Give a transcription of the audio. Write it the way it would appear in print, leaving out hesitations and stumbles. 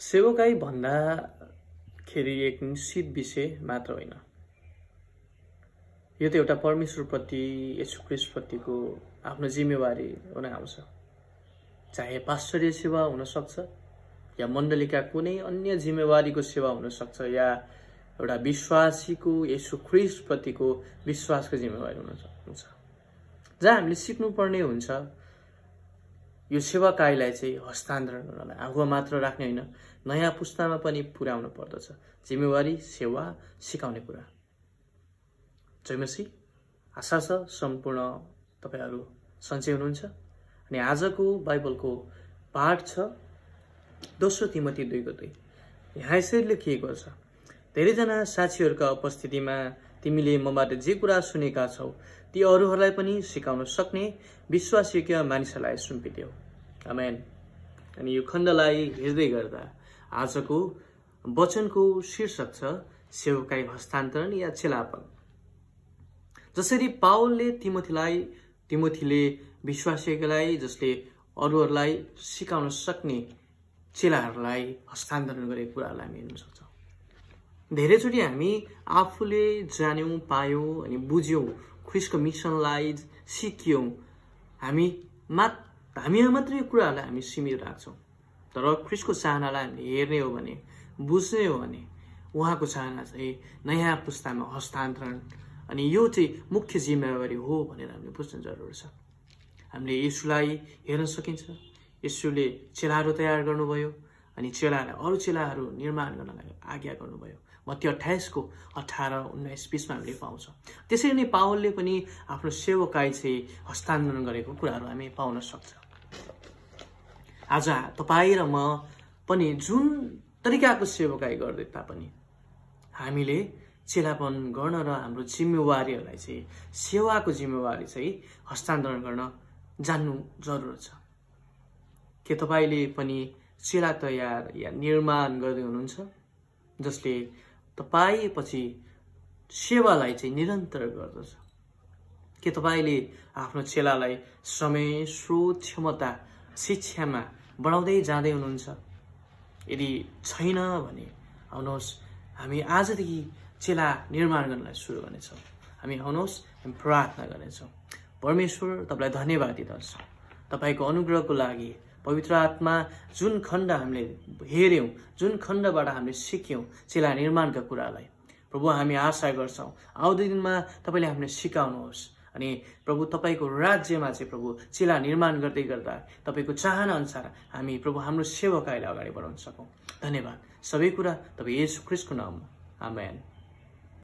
सेवकाई भन्दाखेरि एक निश्चित विषय मात्र होइन, यो त एउटा परमेश्वरप्रति येशू ख्रीष्टप्रतिको आफ्नो जिम्मेवारी हुन आउँछ। चाहे पास्टरीय सेवा हुन सक्छ या मण्डलीका कुनै अन्य जिम्मेवारीको सेवा हुन सक्छ या एउटा विश्वासीको येशू ख्रीष्टप्रतिको विश्वासको जिम्मेवारी हुन सक्छ, जहाँ हामीले सिक्नुपर्ने हुन्छ यो सेवाकाईलाई चाहिँ हस्तान्तरण गर्नलाई आफूमा मात्र राख्ने होइन, नयाँ पुस्तामा पनि पुर्याउनु पर्दछ। जिम्मेवारी, सेवा, सिकाउने कुरा। जय मसीह। आशा छ सम्पूर्ण तपाईहरु सन्चै हुनुहुन्छ। अनि आजको बाइबलको पाठ छ 2 तिमोथी 2:2। यहाँ यसरी लेखिएको छ, धेरैजना साथीहरुका उपस्थितिमा तिमीले मबाट जे कुरा सुनेका छौ ती अरूहरूलाई पनि सिकाउन सक्ने विश्वासयोग्य मानिसहरूलाई सुम्पिदेऊ। आमेन। अनि यो खण्डलाई हेर्दै गर्दा आजको वचनको शीर्षक छ सेवकाई हस्तान्तरण या चेलापन। जसरी पावलले तिमोथीले विश्वासीलाई जसले अरूहरूलाई सिकाउन सक्ने चेलाहरूलाई हस्तान्तरण गरेको कुरालाई हामी हेर्न सक्छौं। धेरैचोटि हामी आफूले जान्यौं, पायौं अनि बुझ्यौं, ख्रीष्टको मिसनलाई सिक्यौं, हामीमा मात्रै यो कुराहरूलाई हामी सीमित राख्छौं। तर ख्रीष्टको चाहनालाई हामीले हेर्ने हो भने, बुझ्ने हो भने उहाँको चाहना चाहिँ नयाँ पुस्तामा हस्तान्तरण, अनि यो चाहिँ मुख्य जिम्मेवारी हो भनेर हामीले बुझ्न जरुरी छ। हामीले येशूलाई हेर्न सकिन्छ। येशूले चेलाहरू तयार गर्नुभयो अनि चेलालाई अरू चेलाहरू निर्माण गर्नलाई आज्ञा गर्नुभयो। मत्ती 28 को 18, 19, 20 मा हामीले पाउँछौं। त्यसरी नै पावलले पनि आफ्नो सेवकाई चाहिँ हस्तान्तरण गरेको कुराहरू हामी पाउन सक्छौं। आज तपाई र म पनि जुन तरिकाको सेवकाई गर्दै तापनि हामीले चेलापन गर्न र हाम्रो जिम्मेवारीहरूलाई चाहिँ सेवाको जिम्मेवारी चाहिँ हस्तान्तरण गर्न जान्नु जरुरी छ। के तपाईले पनि चेला तयार या निर्माण गर्दै हुनुहुन्छ जसले तपाई पछि सेवालाई चाहिँ निरन्तर गर्दछ? के तपाईले आफ्नो चेलालाई समय, स्रोत, क्षमता, शिक्षामा बढाउँदै जाँदै हुनुहुन्छ? यदि छैन भने आउनुहोस् हामी आजदेखि चेला निर्माण गर्नलाई सुरु गर्नेछौं। हामी आउनुहोस् हामी प्रार्थना गर्नेछौं। परमेश्वर तपाईलाई धन्यवाद दिदर्छ तपाईको अनुग्रहको लागि। पवित्र आत्मा जुन खण्ड हामीले हेर्यौं, जुन खण्डबाट हामीले सिक्यौं चेला निर्माणका कुरालाई, प्रभु हामी आशा गर्छौं आउँदो दिनमा तपाईले हामीले सिकाउनुहोस् अनि प्रभु तपाईको राज्यमा चाहिँ प्रभु चेला निर्माण गर्दै गर्दा तपाईको चाहना अनुसार हामी प्रभु हाम्रो सेवकाईलाई अगाडि बढाउन सकौं। धन्यवाद। सबै कुरा तपाई येशू ख्रीष्टको नाममा। आमेन।